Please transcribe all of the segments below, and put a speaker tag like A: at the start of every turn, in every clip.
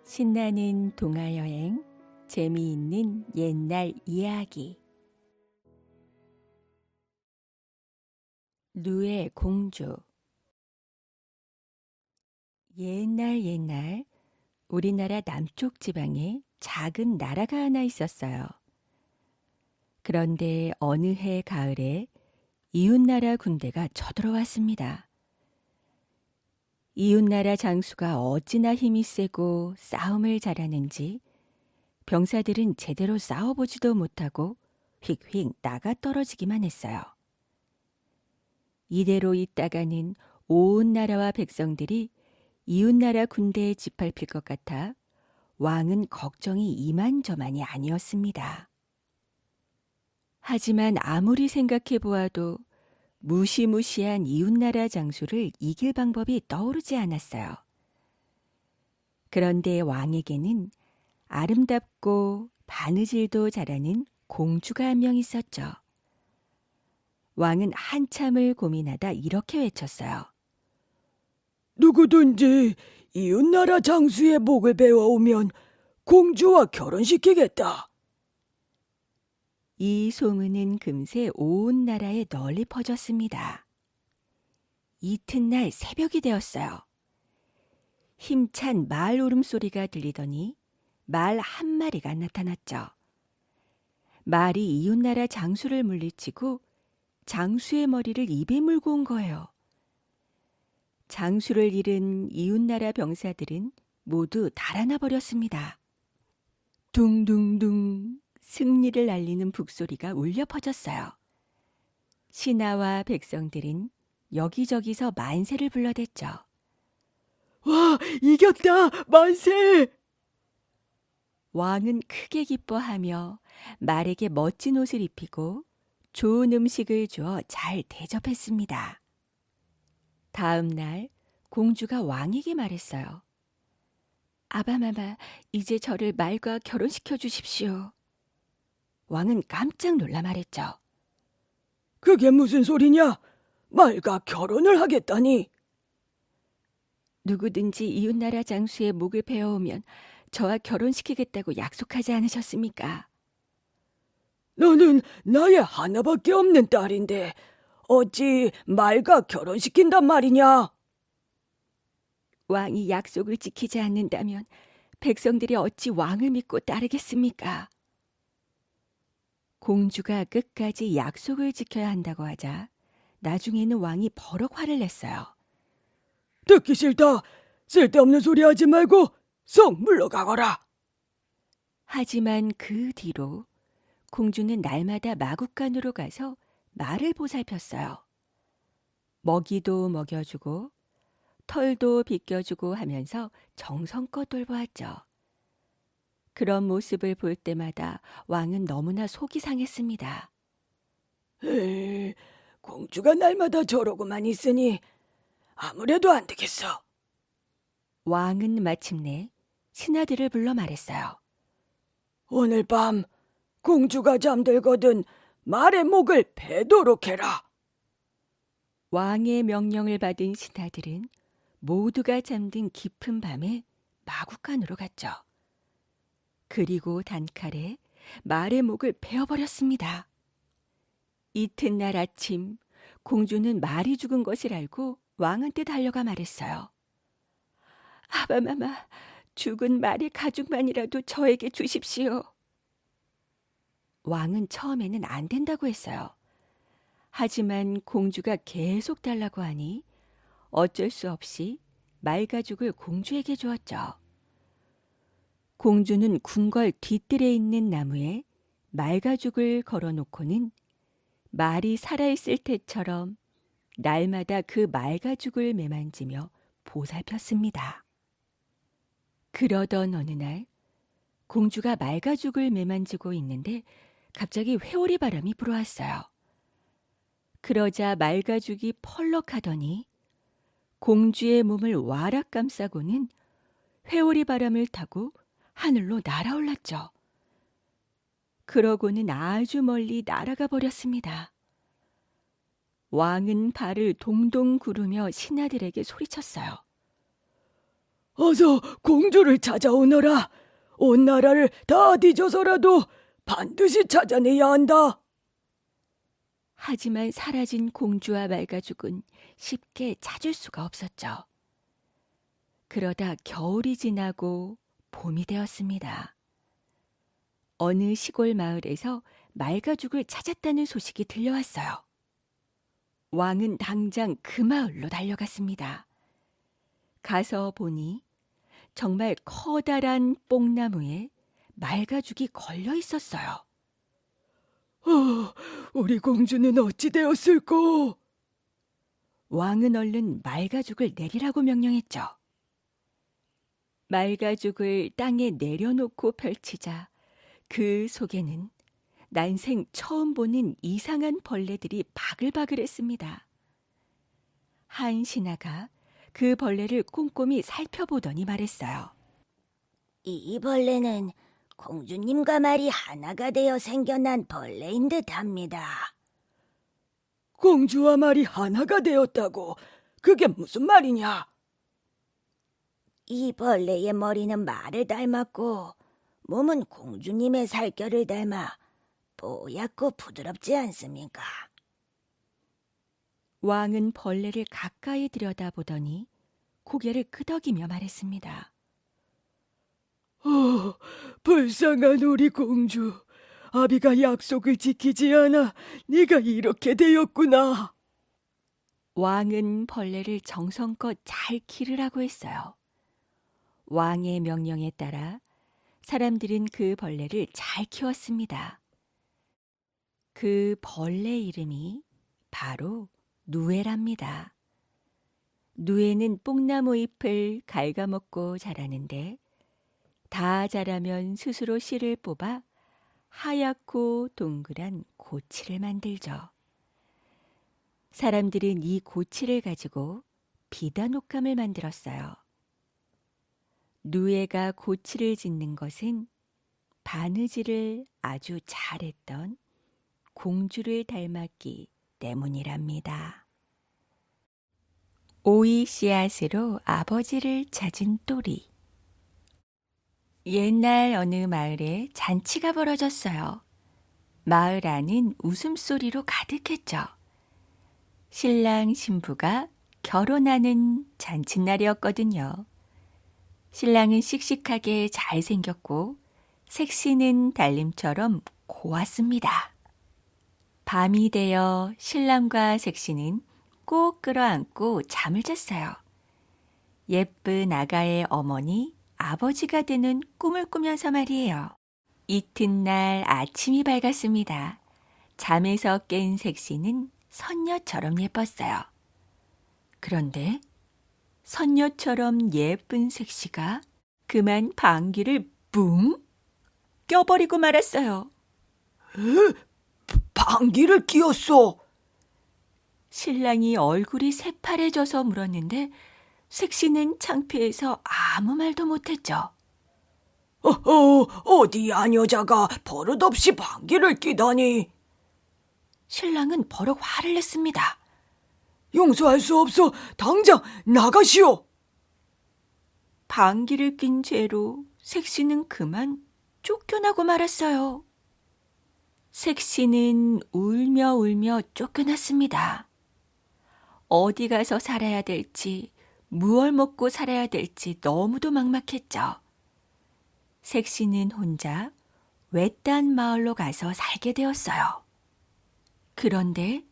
A: 신나는 동화여행, 재미있는 옛날 이야기. 루의 공주. 옛날 우리나라 남쪽 지방에 작은 나라가 하나 있었어요. 그런데 어느 해 가을에 이웃나라 군대가 쳐들어왔습니다. 이웃나라 장수가 어찌나 힘이 세고 싸움을 잘하는지 병사들은 제대로 싸워보지도 못하고 휙휙 나가 떨어지기만 했어요. 이대로 있다가는 온 나라와 백성들이 이웃나라 군대에 짓밟힐 것 같아 왕은 걱정이 이만저만이 아니었습니다. 하지만 아무리 생각해 보아도 무시무시한 이웃나라 장수를 이길 방법이 떠오르지 않았어요. 그런데 왕에게는 아름답고 바느질도 잘하는 공주가 한 명 있었죠. 왕은 한참을 고민하다 이렇게 외쳤어요.
B: 누구든지 이웃나라 장수의 목을 베어오면 공주와 결혼시키겠다.
A: 이 소문은 금세 온 나라에 널리 퍼졌습니다. 이튿날 새벽이 되었어요. 힘찬 말 울음소리가 들리더니 말 한 마리가 나타났죠. 말이 이웃나라 장수를 물리치고 장수의 머리를 입에 물고 온 거예요. 장수를 잃은 이웃나라 병사들은 모두 달아나 버렸습니다. 둥둥둥 승리를 알리는 북소리가 울려 퍼졌어요. 신하와 백성들은 여기저기서 만세를 불러댔죠.
B: 와, 이겼다! 만세!
A: 왕은 크게 기뻐하며 말에게 멋진 옷을 입히고 좋은 음식을 주어 잘 대접했습니다. 다음 날 공주가 왕에게 말했어요. 아바마마, 이제 저를 말과 결혼시켜 주십시오. 왕은 깜짝 놀라 말했죠.
B: 그게 무슨 소리냐? 말과 결혼을 하겠다니.
A: 누구든지 이웃나라 장수의 목을 베어오면 저와 결혼시키겠다고 약속하지 않으셨습니까?
B: 너는 나의 하나밖에 없는 딸인데 어찌 말과 결혼시킨단 말이냐?
A: 왕이 약속을 지키지 않는다면 백성들이 어찌 왕을 믿고 따르겠습니까? 공주가 끝까지 약속을 지켜야 한다고 하자 나중에는 왕이 버럭 화를 냈어요.
B: 듣기 싫다. 쓸데없는 소리 하지 말고 속 물러가거라.
A: 하지만 그 뒤로 공주는 날마다 마국간으로 가서 말을 보살폈어요. 먹이도 먹여주고 털도 빗겨주고 하면서 정성껏 돌보았죠. 그런 모습을 볼 때마다 왕은 너무나 속이 상했습니다.
B: 에이, 공주가 날마다 저러고만 있으니 아무래도 안 되겠어.
A: 왕은 마침내 신하들을 불러 말했어요.
B: 오늘 밤 공주가 잠들거든 말의 목을 베도록 해라.
A: 왕의 명령을 받은 신하들은 모두가 잠든 깊은 밤에 마국간으로 갔죠. 그리고 단칼에 말의 목을 베어버렸습니다. 이튿날 아침 공주는 말이 죽은 것을 알고 왕한테 달려가 말했어요. 아바마마, 죽은 말의 가죽만이라도 저에게 주십시오. 왕은 처음에는 안 된다고 했어요. 하지만 공주가 계속 달라고 하니 어쩔 수 없이 말가죽을 공주에게 주었죠. 공주는 궁궐 뒤뜰에 있는 나무에 말가죽을 걸어놓고는 말이 살아있을 때처럼 날마다 그 말가죽을 매만지며 보살폈습니다. 그러던 어느 날 공주가 말가죽을 매만지고 있는데 갑자기 회오리 바람이 불어왔어요. 그러자 말가죽이 펄럭하더니 공주의 몸을 와락 감싸고는 회오리 바람을 타고 하늘로 날아올랐죠. 그러고는 아주 멀리 날아가 버렸습니다. 왕은 발을 동동 구르며 신하들에게 소리쳤어요.
B: 어서 공주를 찾아오너라. 온 나라를 다 뒤져서라도 반드시 찾아내야 한다.
A: 하지만 사라진 공주와 말가죽은 쉽게 찾을 수가 없었죠. 그러다 겨울이 지나고 봄이 되었습니다. 어느 시골 마을에서 말가죽을 찾았다는 소식이 들려왔어요. 왕은 당장 그 마을로 달려갔습니다. 가서 보니 정말 커다란 뽕나무에 말가죽이 걸려 있었어요.
B: 우리 공주는 어찌 되었을꼬?
A: 왕은 얼른 말가죽을 내리라고 명령했죠. 말가죽을 땅에 내려놓고 펼치자 그 속에는 난생 처음 보는 이상한 벌레들이 바글바글했습니다. 한 신하가 그 벌레를 꼼꼼히 살펴보더니 말했어요.
C: 이 벌레는 공주님과 말이 하나가 되어 생겨난 벌레인 듯합니다.
B: 공주와 말이 하나가 되었다고? 그게 무슨 말이냐?
C: 이 벌레의 머리는 말을 닮았고 몸은 공주님의 살결을 닮아 뽀얗고 부드럽지 않습니까?
A: 왕은 벌레를 가까이 들여다보더니 고개를 끄덕이며 말했습니다.
B: 불쌍한 우리 공주. 아비가 약속을 지키지 않아 네가 이렇게 되었구나.
A: 왕은 벌레를 정성껏 잘 기르라고 했어요. 왕의 명령에 따라 사람들은 그 벌레를 잘 키웠습니다. 그 벌레 이름이 바로 누에랍니다. 누에는 뽕나무 잎을 갉아먹고 자라는데 다 자라면 스스로 씨를 뽑아 하얗고 동그란 고치를 만들죠. 사람들은 이 고치를 가지고 비단 옷감을 만들었어요. 누에가 고치를 짓는 것은 바느질을 아주 잘했던 공주를 닮았기 때문이랍니다. 오이 씨앗으로 아버지를 찾은 또리. 옛날 어느 마을에 잔치가 벌어졌어요. 마을 안은 웃음소리로 가득했죠. 신랑 신부가 결혼하는 잔칫날이었거든요. 신랑은 씩씩하게 잘생겼고 색시는 달님처럼 고왔습니다. 밤이 되어 신랑과 색시는 꼭 끌어안고 잠을 잤어요. 예쁜 아가의 어머니, 아버지가 되는 꿈을 꾸면서 말이에요. 이튿날 아침이 밝았습니다. 잠에서 깬 색시는 선녀처럼 예뻤어요. 그런데 선녀처럼 예쁜 색시가 그만 방귀를 뿡 껴버리고 말았어요.
B: 방귀를 뀌었어.
A: 신랑이 얼굴이 새파래져서 물었는데 색시는 창피해서 아무 말도 못했죠.
B: 어디 안 여자가 버릇없이 방귀를 뀌다니.
A: 신랑은 버럭 화를 냈습니다.
B: 용서할 수 없어. 당장 나가시오.
A: 방귀를 낀 죄로 색시는 그만 쫓겨나고 말았어요. 색시는 울며 쫓겨났습니다. 어디 가서 살아야 될지, 무얼 먹고 살아야 될지 너무도 막막했죠. 색시는 혼자 외딴 마을로 가서 살게 되었어요. 그런데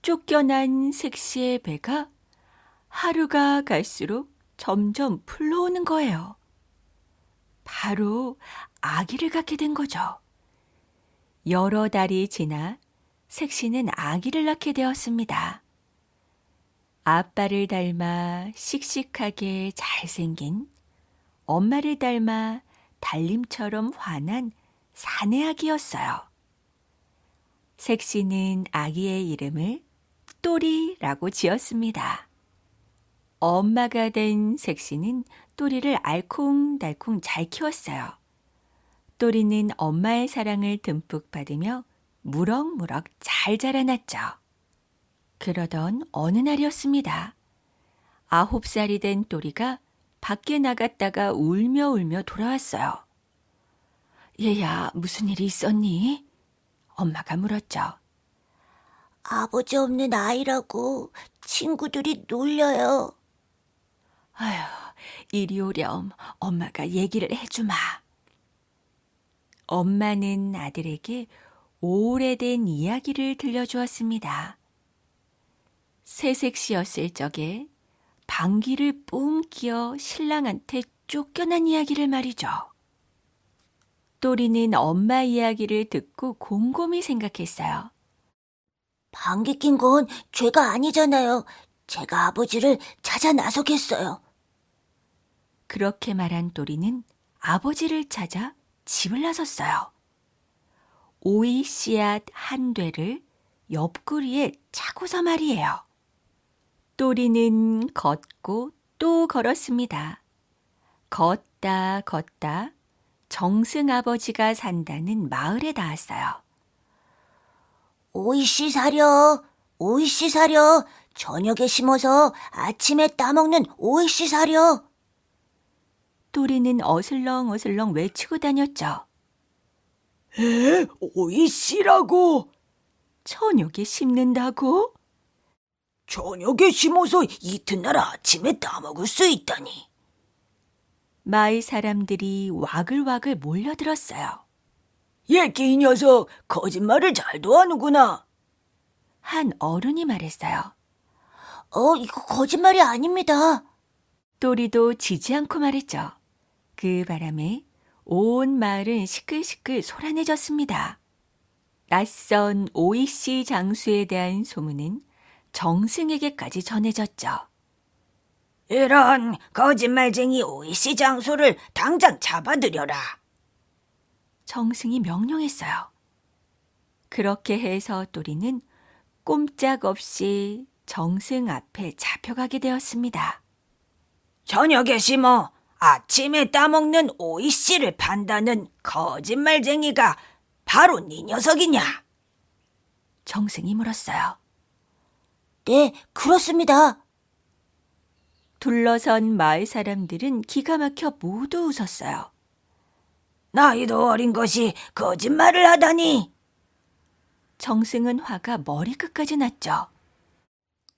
A: 쫓겨난 색시의 배가 하루가 갈수록 점점 풀러오는 거예요. 바로 아기를 갖게 된 거죠. 여러 달이 지나 색시는 아기를 낳게 되었습니다. 아빠를 닮아 씩씩하게 잘생긴, 엄마를 닮아 달님처럼 환한 사내 아기였어요. 색시는 아기의 이름을 또리라고 지었습니다. 엄마가 된 색시는 또리를 알콩달콩 잘 키웠어요. 또리는 엄마의 사랑을 듬뿍 받으며 무럭무럭 잘 자라났죠. 그러던 어느 날이었습니다. 9살이 된 또리가 밖에 나갔다가 울며 울며 돌아왔어요. 얘야, 무슨 일이 있었니? 엄마가 물었죠.
C: 아버지 없는 아이라고 친구들이 놀려요.
A: 아휴, 이리 오렴. 엄마가 얘기를 해주마. 엄마는 아들에게 오래된 이야기를 들려주었습니다. 새색시였을 적에 방귀를 뿡 끼어 신랑한테 쫓겨난 이야기를 말이죠. 또리는 엄마 이야기를 듣고 곰곰이 생각했어요.
C: 방귀 낀 건 죄가 아니잖아요. 제가 아버지를 찾아 나서겠어요.
A: 그렇게 말한 또리는 아버지를 찾아 집을 나섰어요. 오이 씨앗 한 되를 옆구리에 차고서 말이에요. 또리는 걷고 또 걸었습니다. 걷다 걷다 정승 아버지가 산다는 마을에 닿았어요.
C: 오이씨 사려, 오이씨 사려. 저녁에 심어서 아침에 따먹는 오이씨 사려.
A: 또리는 어슬렁어슬렁 외치고 다녔죠.
B: 오이씨라고?
A: 저녁에 심는다고?
B: 저녁에 심어서 이튿날 아침에 따먹을 수 있다니.
A: 마을 사람들이 와글와글 몰려들었어요.
B: 얘끼 이 녀석 거짓말을 잘도 하는구나.
A: 한 어른이 말했어요.
C: 이거 거짓말이 아닙니다.
A: 또리도 지지 않고 말했죠. 그 바람에 온 마을은 시끌시끌 소란해졌습니다. 낯선 오이씨 장수에 대한 소문은 정승에게까지 전해졌죠.
C: 이런 거짓말쟁이 오이씨 장수를 당장 잡아들여라.
A: 정승이 명령했어요. 그렇게 해서 또리는 꼼짝없이 정승 앞에 잡혀가게 되었습니다.
C: 저녁에 심어 아침에 따먹는 오이씨를 판다는 거짓말쟁이가 바로 네 녀석이냐?
A: 정승이 물었어요.
C: 네, 그렇습니다.
A: 둘러선 마을 사람들은 기가 막혀 모두 웃었어요.
C: 나이도 어린 것이 거짓말을 하다니.
A: 정승은 화가 머리끝까지 났죠.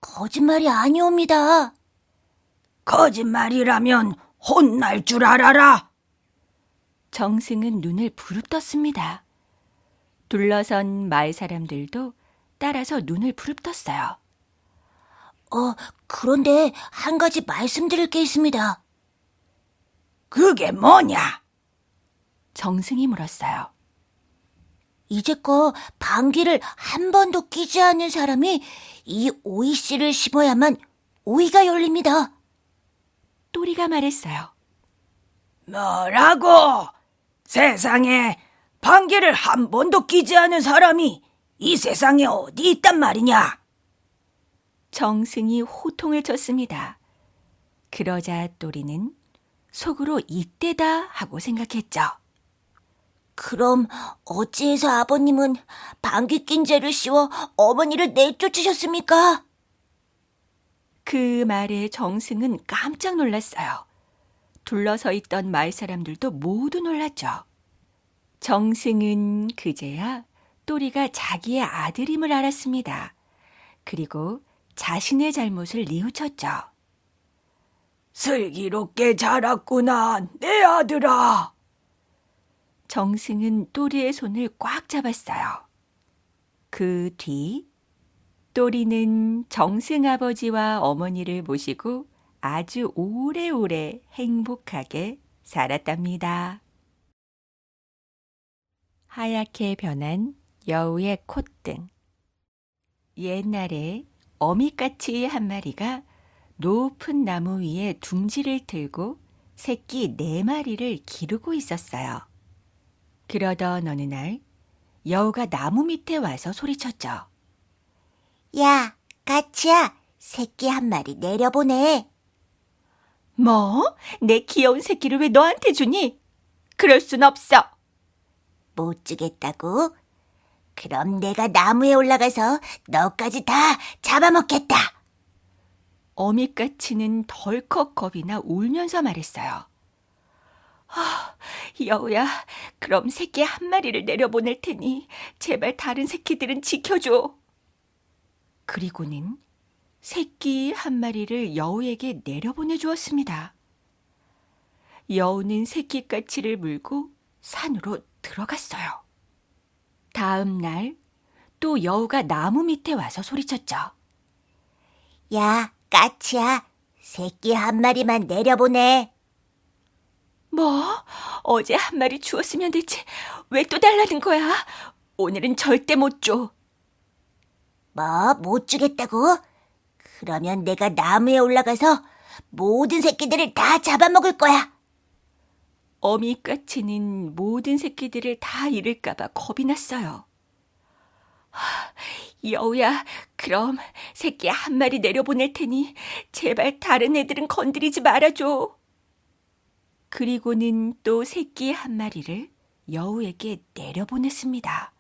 C: 거짓말이 아니옵니다. 거짓말이라면 혼날 줄 알아라.
A: 정승은 눈을 부릅떴습니다. 둘러선 마을 사람들도 따라서 눈을 부릅떴어요.
C: 그런데 한 가지 말씀드릴 게 있습니다.
B: 그게 뭐냐?
A: 정승이 물었어요.
C: 이제껏 방귀를 한 번도 끼지 않은 사람이 이 오이씨를 심어야만 오이가 열립니다.
A: 또리가 말했어요.
B: 뭐라고? 세상에 방귀를 한 번도 끼지 않은 사람이 이 세상에 어디 있단 말이냐?
A: 정승이 호통을 쳤습니다. 그러자 또리는 속으로 이때다 하고 생각했죠.
C: 그럼 어찌해서 아버님은 방귀 낀 죄를 씌워 어머니를 내쫓으셨습니까?
A: 그 말에 정승은 깜짝 놀랐어요. 둘러서 있던 마을 사람들도 모두 놀랐죠. 정승은 그제야 또리가 자기의 아들임을 알았습니다. 그리고 자신의 잘못을 뉘우쳤죠.
B: 슬기롭게 자랐구나, 내 아들아.
A: 정승은 또리의 손을 꽉 잡았어요. 그 뒤 또리는 정승 아버지와 어머니를 모시고 아주 오래오래 행복하게 살았답니다. 하얗게 변한 여우의 콧등. 옛날에 어미까치 한 마리가 높은 나무 위에 둥지를 틀고 새끼 4마리를 기르고 있었어요. 그러던 어느 날 여우가 나무 밑에 와서 소리쳤죠.
C: 야, 까치야, 새끼 한 마리 내려보내.
A: 뭐? 내 귀여운 새끼를 왜 너한테 주니? 그럴 순 없어.
C: 못 주겠다고? 그럼 내가 나무에 올라가서 너까지 다 잡아먹겠다.
A: 어미까치는 덜컥 겁이 나 울면서 말했어요. 여우야, 그럼 새끼 한 마리를 내려보낼 테니 제발 다른 새끼들은 지켜줘. 그리고는 새끼 한 마리를 여우에게 내려보내 주었습니다. 여우는 새끼까치를 물고 산으로 들어갔어요. 다음 날 또 여우가 나무 밑에 와서 소리쳤죠.
C: 야, 까치야, 새끼 한 마리만 내려보내.
A: 뭐? 어제 한 마리 주었으면 되지. 왜 또 달라는 거야? 오늘은 절대 못 줘.
C: 뭐, 못 주겠다고? 그러면 내가 나무에 올라가서 모든 새끼들을 다 잡아먹을 거야.
A: 어미까치는 모든 새끼들을 다 잃을까봐 겁이 났어요. 여우야, 그럼 새끼 한 마리 내려보낼 테니 제발 다른 애들은 건드리지 말아줘. 그리고는 또 새끼 한 마리를 여우에게 내려보냈습니다.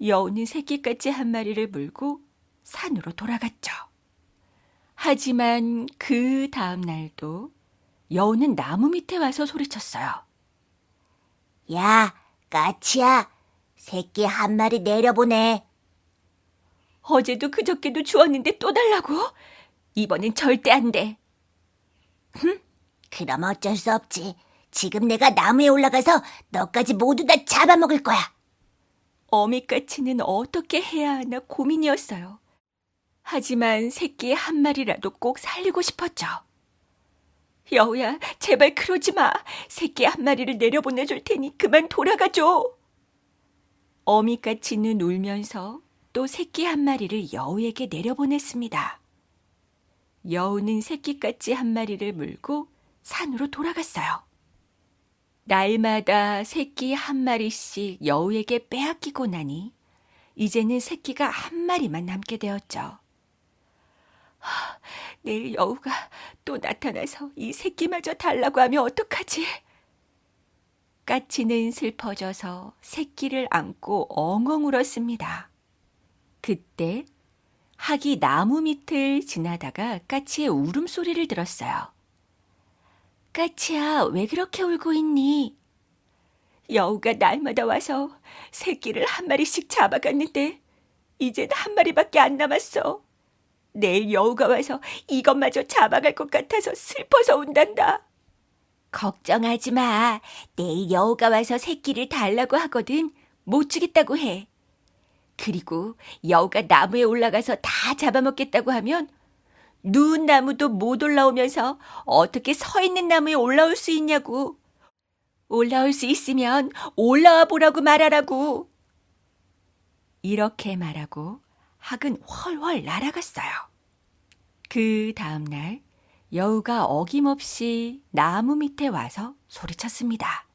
A: 여우는 새끼까치 한 마리를 물고 산으로 돌아갔죠. 하지만 그 다음 날도 여우는 나무 밑에 와서 소리쳤어요.
C: 야, 까치야, 새끼 한 마리 내려보내.
A: 어제도 그저께도 주었는데 또 달라고? 이번엔 절대 안 돼.
C: 그럼 어쩔 수 없지. 지금 내가 나무에 올라가서 너까지 모두 다 잡아먹을 거야.
A: 어미까치는 어떻게 해야 하나 고민이었어요. 하지만 새끼 한 마리라도 꼭 살리고 싶었죠. 여우야, 제발 그러지 마. 새끼 한 마리를 내려보내줄 테니 그만 돌아가줘. 어미까치는 울면서 또 새끼 한 마리를 여우에게 내려보냈습니다. 여우는 새끼까치 한 마리를 물고 산으로 돌아갔어요. 날마다 새끼 한 마리씩 여우에게 빼앗기고 나니 이제는 새끼가 한 마리만 남게 되었죠. 내일 여우가 또 나타나서 이 새끼마저 달라고 하면 어떡하지? 까치는 슬퍼져서 새끼를 안고 엉엉 울었습니다. 그때 학이 나무 밑을 지나다가 까치의 울음소리를 들었어요. 까치야, 왜 그렇게 울고 있니? 여우가 날마다 와서 새끼를 한 마리씩 잡아갔는데 이젠 한 마리밖에 안 남았어. 내일 여우가 와서 이것마저 잡아갈 것 같아서 슬퍼서 운단다. 걱정하지 마. 내일 여우가 와서 새끼를 달라고 하거든 못 주겠다고 해. 그리고 여우가 나무에 올라가서 다 잡아먹겠다고 하면 누운 나무도 못 올라오면서 어떻게 서 있는 나무에 올라올 수 있냐고. 올라올 수 있으면 올라와 보라고 말하라고. 이렇게 말하고 학은 훨훨 날아갔어요. 그 다음 날 여우가 어김없이 나무 밑에 와서 소리쳤습니다.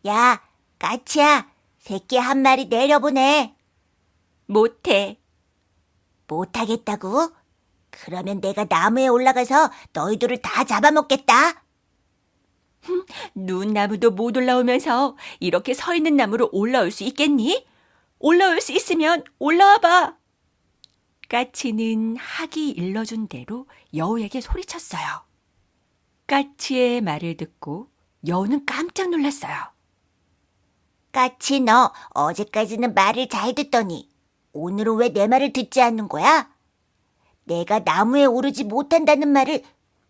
C: 야, 까치야, 새끼 한 마리 내려보내.
A: 못해.
C: 못하겠다고? 그러면 내가 나무에 올라가서 너희들을 다 잡아먹겠다.
A: 누운 나무도 못 올라오면서 이렇게 서 있는 나무로 올라올 수 있겠니? 올라올 수 있으면 올라와 봐. 까치는 학이 일러준 대로 여우에게 소리쳤어요. 까치의 말을 듣고 여우는 깜짝 놀랐어요.
C: 까치, 너 어제까지는 말을 잘 듣더니 오늘은 왜 내 말을 듣지 않는 거야? 내가 나무에 오르지 못한다는 말을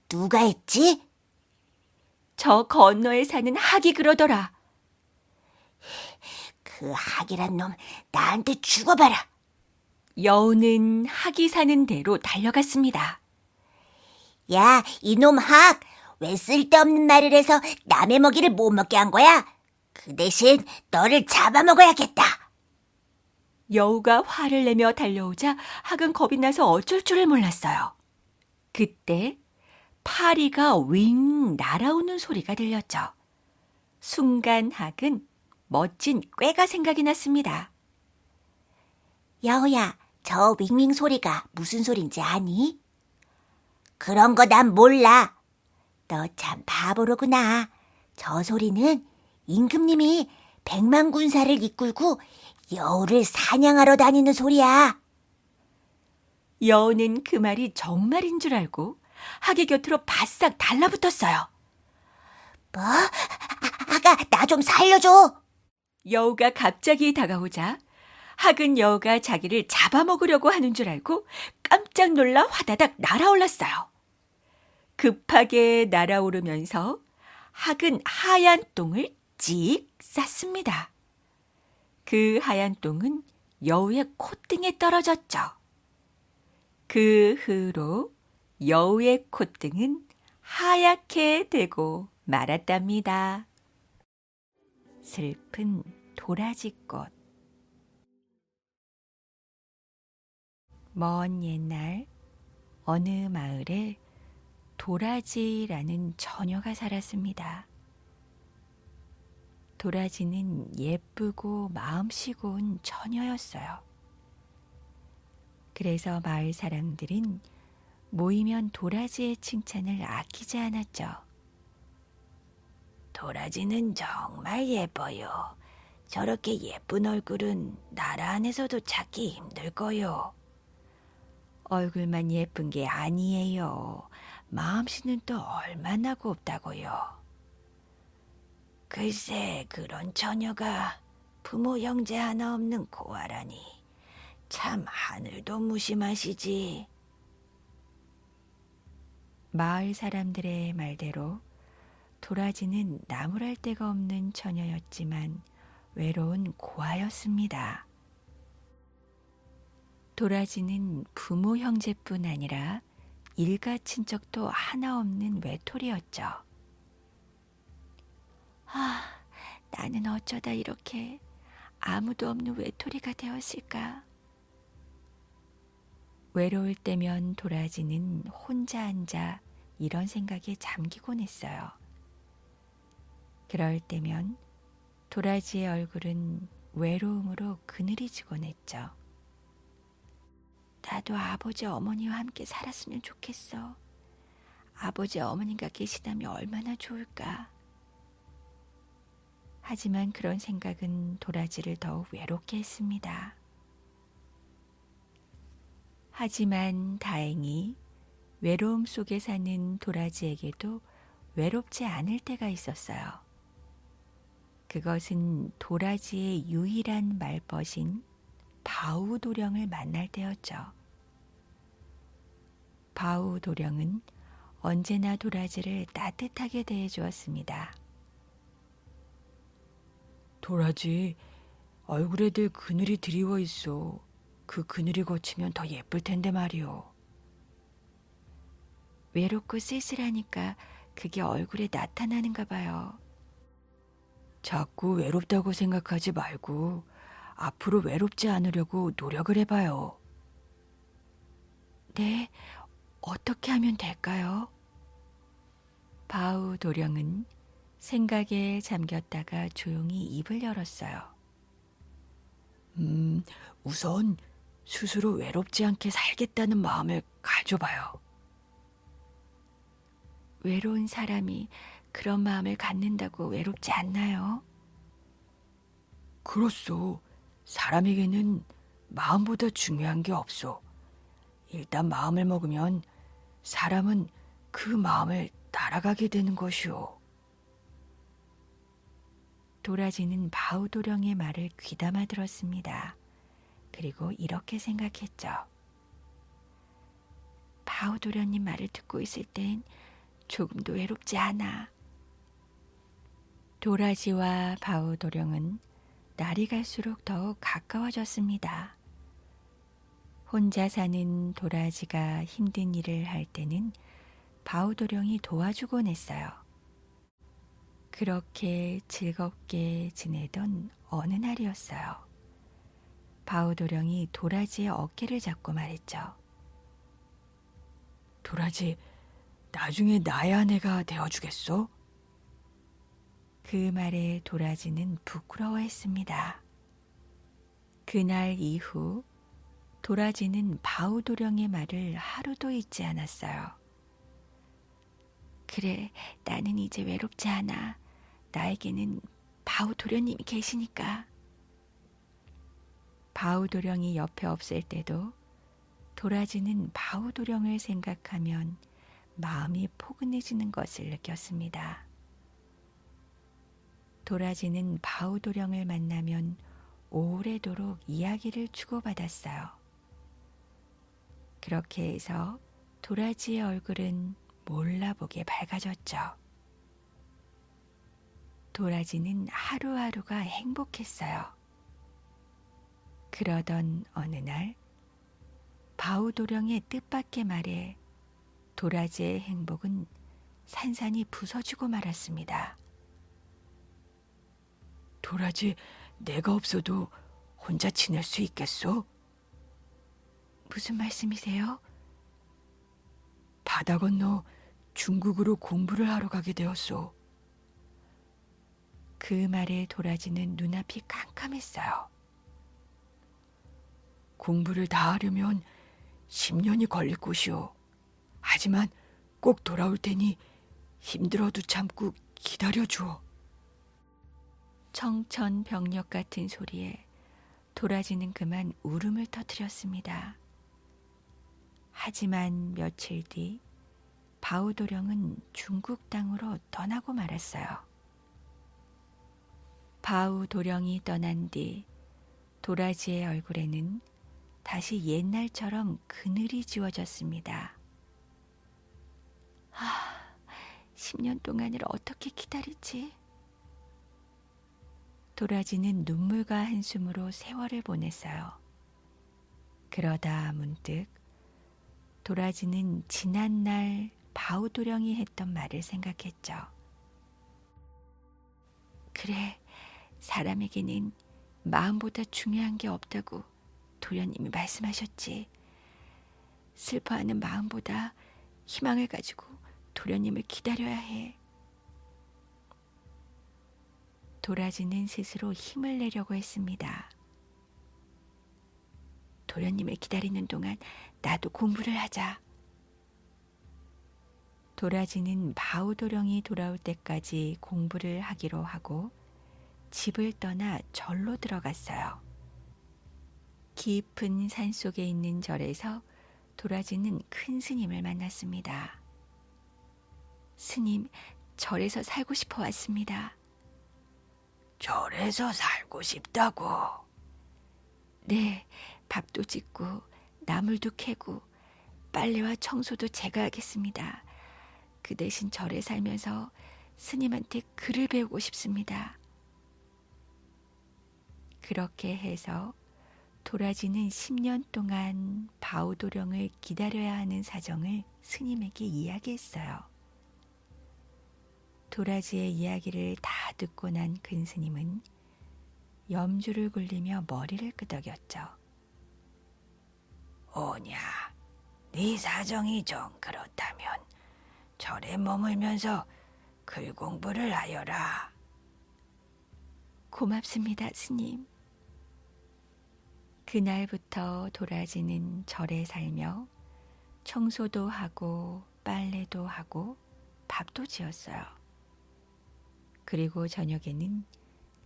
C: 누가 했지?
A: 저 건너에 사는 학이 그러더라.
C: 그 학이란 놈 나한테 죽어봐라.
A: 여우는 학이 사는 대로 달려갔습니다.
C: 야, 이놈 학! 왜 쓸데없는 말을 해서 남의 먹이를 못 먹게 한 거야? 그 대신 너를 잡아먹어야겠다.
A: 여우가 화를 내며 달려오자 학은 겁이 나서 어쩔 줄을 몰랐어요. 그때 파리가 윙 날아오는 소리가 들렸죠. 순간 학은 멋진 꾀가 생각이 났습니다.
C: 여우야, 저 윙윙 소리가 무슨 소린지 아니? 그런 거 난 몰라. 너 참 바보로구나. 저 소리는 임금님이 100만 군사를 이끌고 여우를 사냥하러 다니는 소리야.
A: 여우는 그 말이 정말인 줄 알고 학의 곁으로 바싹 달라붙었어요.
C: 뭐? 아가, 나 좀 살려줘.
A: 여우가 갑자기 다가오자 학은 여우가 자기를 잡아먹으려고 하는 줄 알고 깜짝 놀라 화다닥 날아올랐어요. 급하게 날아오르면서 학은 하얀 똥을 찍 쌌습니다. 그 하얀 똥은 여우의 콧등에 떨어졌죠. 그 후로 여우의 콧등은 하얗게 되고 말았답니다. 슬픈 도라지꽃. 먼 옛날 어느 마을에 도라지라는 처녀가 살았습니다. 도라지는 예쁘고 마음씨 고운 처녀였어요. 그래서 마을 사람들은 모이면 도라지의 칭찬을 아끼지 않았죠. 도라지는 정말 예뻐요. 저렇게 예쁜 얼굴은 나라 안에서도 찾기 힘들 거요. 얼굴만 예쁜 게 아니에요. 마음씨는 또 얼마나 곱다고요. 글쎄, 그런 처녀가 부모 형제 하나 없는 고아라니 참 하늘도 무심하시지. 마을 사람들의 말대로 도라지는 나무랄 데가 없는 처녀였지만 외로운 고아였습니다. 도라지는 부모 형제뿐 아니라 일가 친척도 하나 없는 외톨이였죠. 나는 어쩌다 이렇게 아무도 없는 외톨이가 되었을까? 외로울 때면 도라지는 혼자 앉아 이런 생각에 잠기곤 했어요. 그럴 때면 도라지의 얼굴은 외로움으로 그늘이지곤 했죠. 나도 아버지 어머니와 함께 살았으면 좋겠어. 아버지 어머니가 계시다면 얼마나 좋을까. 하지만 그런 생각은 도라지를 더욱 외롭게 했습니다. 하지만 다행히 외로움 속에 사는 도라지에게도 외롭지 않을 때가 있었어요. 그것은 도라지의 유일한 말벗인 바우도령을 만날 때였죠. 바우도령은 언제나 도라지를 따뜻하게 대해주었습니다. 도라지, 얼굴에 늘 그늘이 드리워 있어. 그 그늘이 거치면 더 예쁠 텐데 말이오. 외롭고 쓸쓸하니까 그게 얼굴에 나타나는가 봐요. 자꾸 외롭다고 생각하지 말고 앞으로 외롭지 않으려고 노력을 해봐요. 네, 어떻게 하면 될까요? 바우도령은 생각에 잠겼다가 조용히 입을 열었어요. 우선 스스로 외롭지 않게 살겠다는 마음을 가져봐요. 외로운 사람이 그런 마음을 갖는다고 외롭지 않나요? 그렇소. 사람에게는 마음보다 중요한 게 없소. 일단 마음을 먹으면 사람은 그 마음을 따라가게 되는 것이오. 도라지는 바우도령의 말을 귀담아 들었습니다. 그리고 이렇게 생각했죠. 바우도령님 말을 듣고 있을 땐 조금도 외롭지 않아. 도라지와 바우도령은 날이 갈수록 더욱 가까워졌습니다. 혼자 사는 도라지가 힘든 일을 할 때는 바우도령이 도와주곤 했어요. 그렇게 즐겁게 지내던 어느 날이었어요. 바우도령이 도라지의 어깨를 잡고 말했죠. 도라지, 나중에 나의 아내가 되어주겠소? 그 말에 도라지는 부끄러워했습니다. 그날 이후 도라지는 바우도령의 말을 하루도 잊지 않았어요. 그래, 나는 이제 외롭지 않아. 나에게는 바우도령님이 계시니까. 바우도령이 옆에 없을 때도 도라지는 바우도령을 생각하면 마음이 포근해지는 것을 느꼈습니다. 도라지는 바우도령을 만나면 오래도록 이야기를 주고받았어요. 그렇게 해서 도라지의 얼굴은 몰라보게 밝아졌죠. 도라지는 하루하루가 행복했어요. 그러던 어느 날 바우도령의 뜻밖의 말에 도라지의 행복은 산산이 부서지고 말았습니다.
B: 도라지, 내가 없어도 혼자 지낼 수 있겠소?
A: 무슨 말씀이세요?
B: 바다 건너 중국으로 공부를 하러 가게 되었소.
A: 그 말에 도라지는 눈앞이 캄캄했어요.
B: 공부를 다 하려면 10년이 걸릴 것이오. 하지만 꼭 돌아올 테니 힘들어도 참고 기다려주오.
A: 청천벽력 같은 소리에 도라지는 그만 울음을 터뜨렸습니다. 하지만 며칠 뒤 바우도령은 중국 땅으로 떠나고 말았어요. 바우도령이 떠난 뒤 도라지의 얼굴에는 다시 옛날처럼 그늘이 지워졌습니다. 10년 동안을 어떻게 기다리지? 도라지는 눈물과 한숨으로 세월을 보냈어요. 그러다 문득 도라지는 지난날 바우도령이 했던 말을 생각했죠. 그래, 사람에게는 마음보다 중요한 게 없다고 도련님이 말씀하셨지. 슬퍼하는 마음보다 희망을 가지고 도련님을 기다려야 해. 도라지는 스스로 힘을 내려고 했습니다. 도련님을 기다리는 동안 나도 공부를 하자. 도라지는 바우도령이 돌아올 때까지 공부를 하기로 하고 집을 떠나 절로 들어갔어요. 깊은 산속에 있는 절에서 도라지는 큰 스님을 만났습니다. 스님, 절에서 살고 싶어 왔습니다.
B: 절에서 살고 싶다고?
A: 네, 밥도 짓고 나물도 캐고 빨래와 청소도 제가 하겠습니다. 그 대신 절에 살면서 스님한테 글을 배우고 싶습니다. 그렇게 해서 도라지는 10년 동안 바우도령을 기다려야 하는 사정을 스님에게 이야기했어요. 도라지의 이야기를 다 듣고 난 근스님은 염주를 굴리며 머리를 끄덕였죠.
B: 오냐, 네 사정이 좀 그렇다면 절에 머물면서 글 공부를 하여라.
A: 고맙습니다, 스님. 그날부터 도라지는 절에 살며 청소도 하고 빨래도 하고 밥도 지었어요. 그리고 저녁에는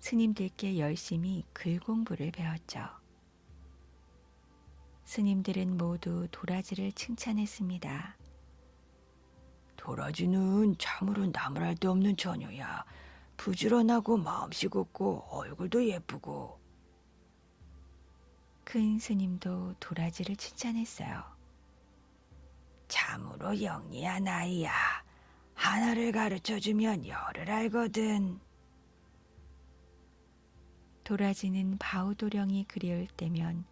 A: 스님들께 열심히 글 공부를 배웠죠. 스님들은 모두 도라지를 칭찬했습니다.
B: 도라지는 참으로 나무랄 데 없는 처녀야. 부지런하고 마음씨 곱고 얼굴도 예쁘고.
A: 큰 스님도 도라지를 칭찬했어요.
B: 참으로 영리한 아이야. 하나를 가르쳐주면 열을 알거든.
A: 도라지는 바우도령이 그리울 때면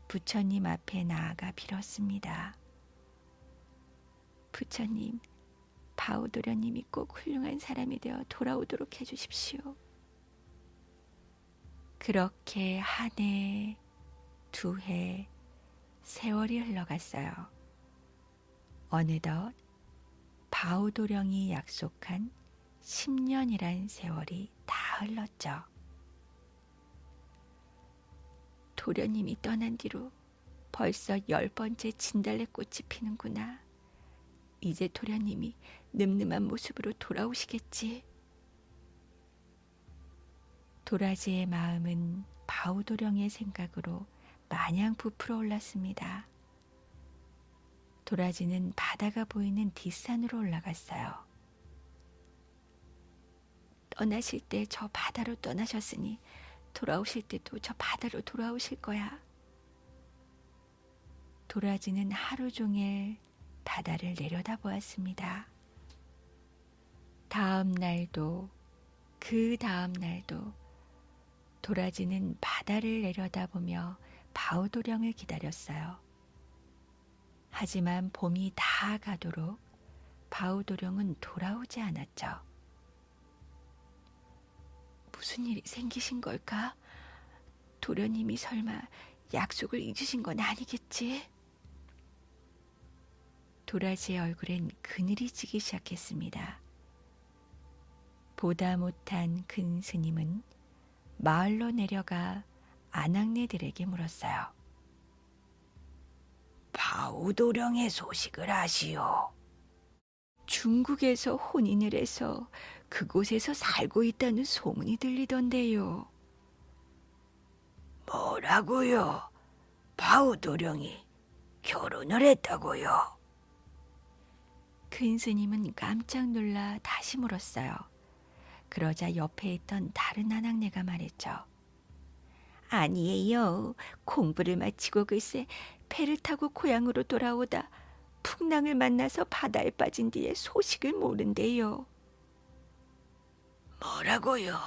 A: 부처님 앞에 나아가 빌었습니다. 부처님, 바우도령님이 꼭 훌륭한 사람이 되어 돌아오도록 해주십시오. 그렇게 한 해, 두 해, 세월이 흘러갔어요. 어느덧 바우도령이 약속한 10년이란 세월이 다 흘렀죠. 도련님이 떠난 뒤로 벌써 10번째 진달래꽃이 피는구나. 이제 도련님이 늠름한 모습으로 돌아오시겠지. 도라지의 마음은 바우도령의 생각으로 마냥 부풀어 올랐습니다. 도라지는 바다가 보이는 뒷산으로 올라갔어요. 떠나실 때 저 바다로 떠나셨으니 돌아오실 때도 저 바다로 돌아오실 거야. 도라지는 하루 종일 바다를 내려다보았습니다. 다음 날도 그 다음 날도 도라지는 바다를 내려다보며 바우도령을 기다렸어요. 하지만 봄이 다 가도록 바우도령은 돌아오지 않았죠. 무슨 일이 생기신 걸까? 도련님이 설마 약속을 잊으신 건 아니겠지? 도라지의 얼굴엔 그늘이 지기 시작했습니다. 보다 못한 큰 스님은 마을로 내려가 아낙네들에게 물었어요.
B: 바우도령의 소식을 아시오.
A: 중국에서 혼인을 해서 그곳에서 살고 있다는 소문이 들리던데요.
B: 뭐라고요? 바우도령이 결혼을 했다고요?
A: 큰 스님은 깜짝 놀라 다시 물었어요. 그러자 옆에 있던 다른 아낙네가 말했죠. 아니에요. 공부를 마치고 글쎄 배를 타고 고향으로 돌아오다 풍랑을 만나서 바다에 빠진 뒤에 소식을 모른대요.
B: 뭐라고요?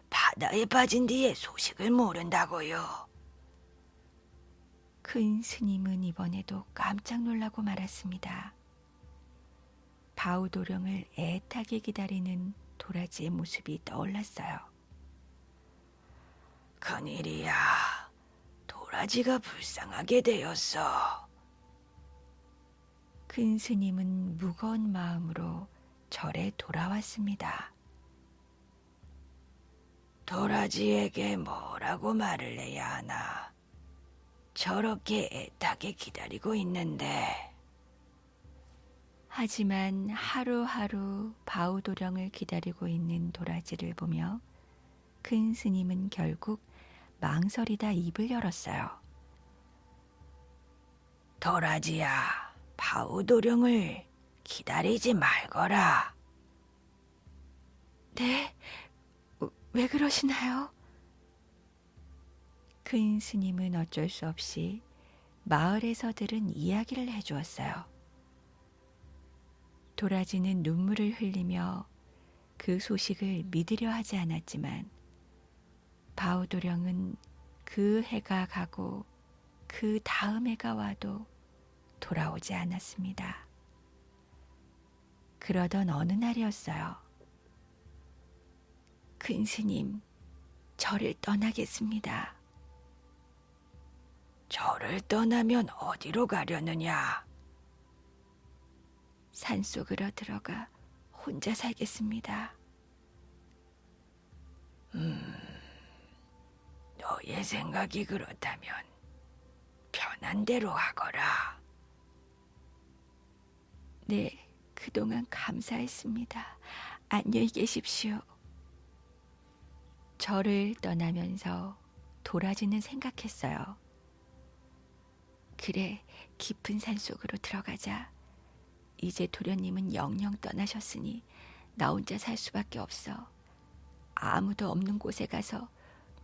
B: 바다에 빠진 뒤에 소식을 모른다고요?
A: 큰 스님은 이번에도 깜짝 놀라고 말았습니다. 바우도령을 애타게 기다리는 도라지의 모습이 떠올랐어요.
B: 큰일이야. 도라지가 불쌍하게 되었어.
A: 큰 스님은 무거운 마음으로 절에 돌아왔습니다.
B: 도라지에게 뭐라고 말을 해야 하나? 저렇게 애타게 기다리고 있는데.
A: 하지만 하루하루 바우도령을 기다리고 있는 도라지를 보며 큰 스님은 결국 망설이다 입을 열었어요.
B: 도라지야, 바우도령을 기다리지 말거라.
A: 네? 왜 그러시나요? 큰 스님은 어쩔 수 없이 마을에서 들은 이야기를 해주었어요. 도라지는 눈물을 흘리며 그 소식을 믿으려 하지 않았지만 바우도령은 그 해가 가고 그 다음 해가 와도 돌아오지 않았습니다. 그러던 어느 날이었어요. 큰 스님, 저를 떠나겠습니다.
B: 저를 떠나면 어디로 가려느냐?
A: 산속으로 들어가 혼자 살겠습니다.
B: 너의 생각이 그렇다면 편한 대로 하거라.
A: 네, 그동안 감사했습니다. 안녕히 계십시오. 저를 떠나면서 도라지는 생각했어요. 그래, 깊은 산속으로 들어가자. 이제 도련님은 영영 떠나셨으니 나 혼자 살 수밖에 없어. 아무도 없는 곳에 가서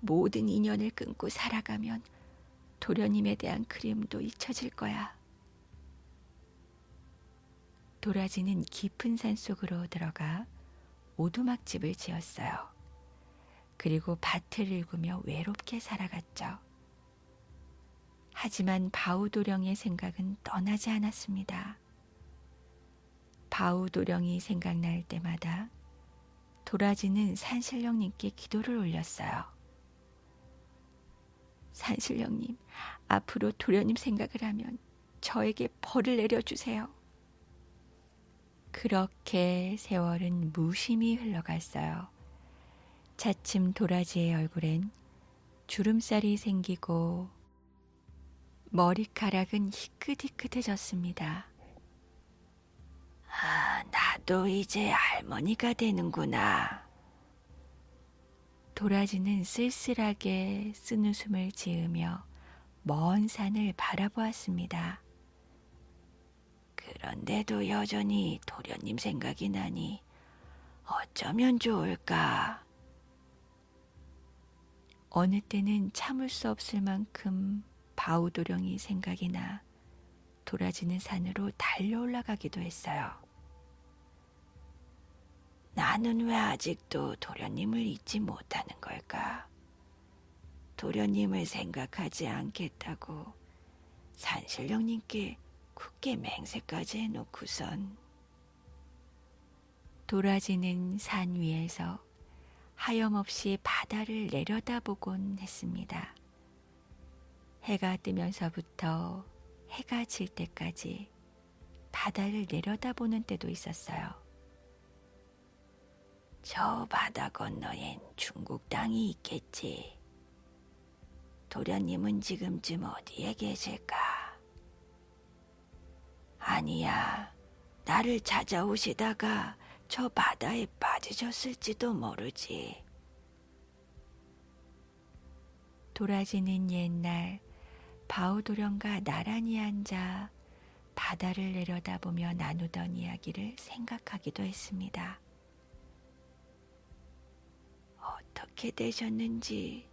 A: 모든 인연을 끊고 살아가면 도련님에 대한 그리움도 잊혀질 거야. 도라지는 깊은 산속으로 들어가 오두막집을 지었어요. 그리고 밭을 일구며 외롭게 살아갔죠. 하지만 바우도령의 생각은 떠나지 않았습니다. 바우도령이 생각날 때마다 도라지는 산신령님께 기도를 올렸어요. 산신령님, 앞으로 도련님 생각을 하면 저에게 벌을 내려주세요. 그렇게 세월은 무심히 흘러갔어요. 차츰 도라지의 얼굴엔 주름살이 생기고 머리카락은 희끗희끗해졌습니다.
B: 아, 나도 이제 할머니가 되는구나.
A: 도라지는 쓸쓸하게 쓴웃음을 지으며 먼 산을 바라보았습니다. 그런데도 여전히 도련님 생각이 나니 어쩌면 좋을까? 어느 때는 참을 수 없을 만큼 바우도령이 생각이 나 도라지는 산으로 달려 올라가기도 했어요. 나는 왜 아직도 도련님을 잊지 못하는 걸까? 도련님을 생각하지 않겠다고 산신령님께 굳게 맹세까지 해놓고선 도라지는 산 위에서 하염없이 바다를 내려다보곤 했습니다. 해가 뜨면서부터 해가 질 때까지 바다를 내려다보는 때도 있었어요. 저 바다 건너엔 중국 땅이 있겠지. 도련님은 지금쯤 어디에 계실까? 아니야, 나를 찾아오시다가 저 바다에 빠지셨을지도 모르지. 도라지는 옛날 바우도령과 나란히 앉아 바다를 내려다보며 나누던 이야기를 생각하기도 했습니다. 어떻게 되셨는지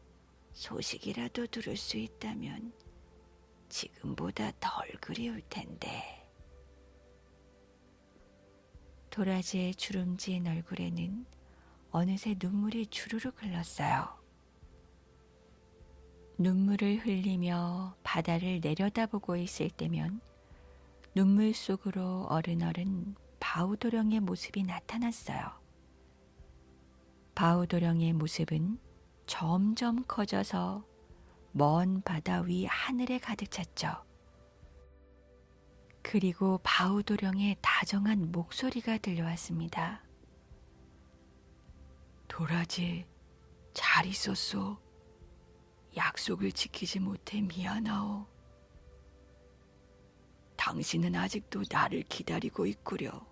A: 소식이라도 들을 수 있다면 지금보다 덜 그리울 텐데. 도라지의 주름진 얼굴에는 어느새 눈물이 주르륵 흘렀어요. 눈물을 흘리며 바다를 내려다보고 있을 때면 눈물 속으로 어른어른 바우도령의 모습이 나타났어요. 바우도령의 모습은 점점 커져서 먼 바다 위 하늘에 가득 찼죠. 그리고 바우도령의 다정한 목소리가 들려왔습니다. 도라지, 잘 있었소. 약속을 지키지 못해 미안하오. 당신은 아직도 나를 기다리고 있구려.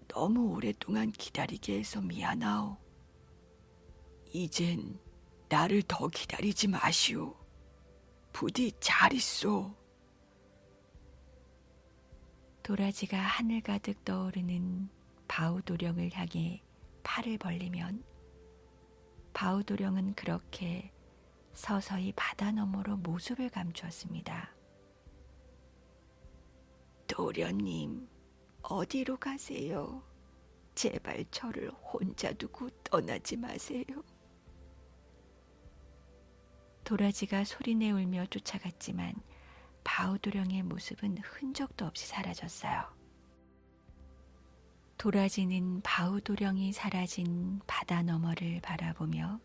A: 너무 오랫동안 기다리게 해서 미안하오. 이젠 나를 더 기다리지 마시오. 부디 잘 있소. 도라지가 하늘 가득 떠오르는 바우도령을 향해 팔을 벌리면 바우도령은 그렇게 서서히 바다 너머로 모습을 감추었습니다. 도련님, 어디로 가세요? 제발 저를 혼자 두고 떠나지 마세요. 도라지가 소리내 울며 쫓아갔지만 바우도령의 모습은 흔적도 없이 사라졌어요. 도라지는 바우도령이 사라진 바다 너머를 바라보며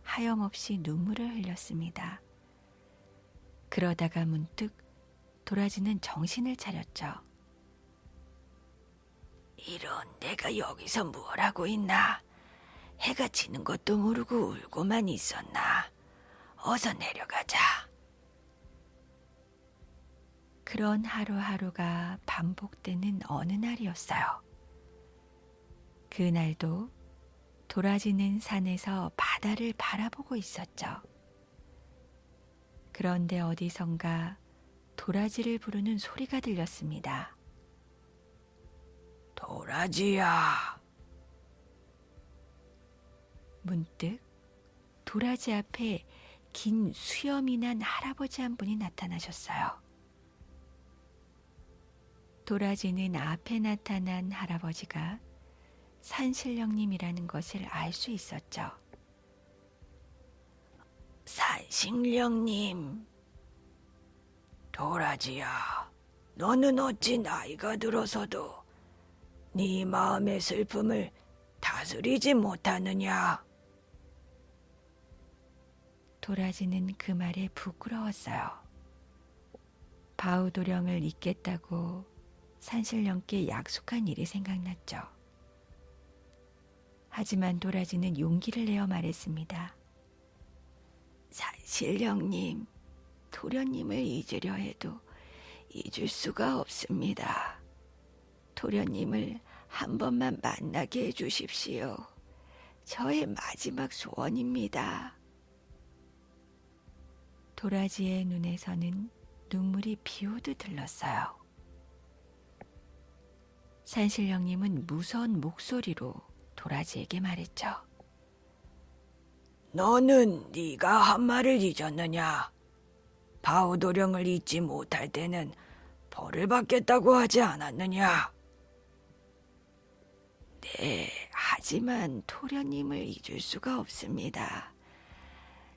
A: 하염없이 눈물을 흘렸습니다. 그러다가 문득 도라지는 정신을 차렸죠. 이런, 내가 여기서 뭘 하고 있나? 해가 지는 것도 모르고 울고만 있었나? 어서 내려가자. 그런 하루하루가 반복되는 어느 날이었어요. 그날도 도라지는 산에서 바다를 바라보고 있었죠. 그런데 어디선가 도라지를 부르는 소리가 들렸습니다. 도라지야. 문득 도라지 앞에 긴 수염이 난 할아버지 한 분이 나타나셨어요. 도라지는 앞에 나타난 할아버지가 산신령님이라는 것을 알 수 있었죠. 산신령님. 도라지야, 너는 어찌 나이가 들어서도 네 마음의 슬픔을 다스리지 못하느냐? 도라지는 그 말에 부끄러웠어요. 바우도령을 잊겠다고 산신령께 약속한 일이 생각났죠. 하지만 도라지는 용기를 내어 말했습니다. 산신령님, 도련님을 잊으려 해도 잊을 수가 없습니다. 도련님을 한 번만 만나게 해주십시오. 저의 마지막 소원입니다. 도라지의 눈에서는 눈물이 비오듯 흘렀어요. 산신령님은 무서운 목소리로 도라지에게 말했죠.
B: 너는 네가 한 말을 잊었느냐? 바우도령을 잊지 못할 때는 벌을 받겠다고 하지 않았느냐?
A: 네, 하지만 토련님을 잊을 수가 없습니다.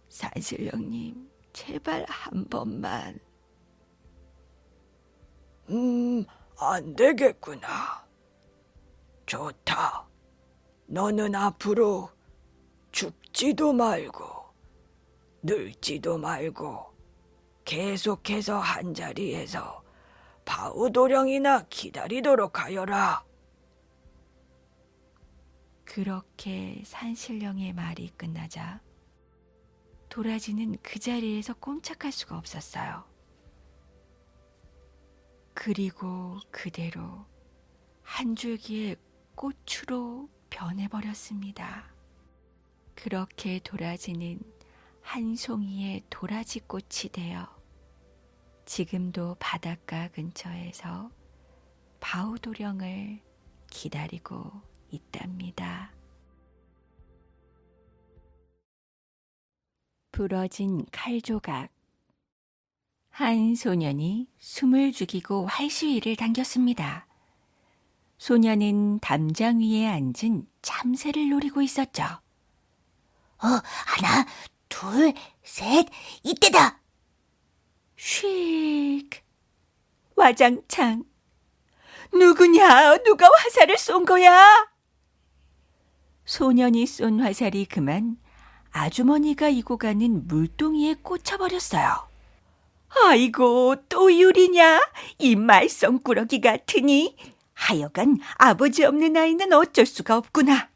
A: 산신령님, 제발 한 번만.
B: 안 되겠구나. 좋다. 너는 앞으로 죽지도 말고 늙지도 말고 계속해서 한자리에서 바우도령이나 기다리도록 하여라.
A: 그렇게 산신령의 말이 끝나자 도라지는 그 자리에서 꼼짝할 수가 없었어요. 그리고 그대로 한 줄기의 꽃으로 변해버렸습니다. 그렇게 도라지는 한 송이의 도라지꽃이 되어 지금도 바닷가 근처에서 바우도령을 기다리고 있답니다. 부러진 칼조각. 한 소년이 숨을 죽이고 활시위를 당겼습니다. 소년은 담장 위에 앉은 참새를 노리고 있었죠.
C: 하나, 둘, 셋, 이때다!
A: 쉭! 와장창! 누구냐? 누가 화살을 쏜 거야? 소년이 쏜 화살이 그만 아주머니가 이고 가는 물동이에 꽂혀버렸어요. 아이고, 또 유리냐? 이 말썽꾸러기 같으니. 하여간 아버지 없는 아이는 어쩔 수가 없구나.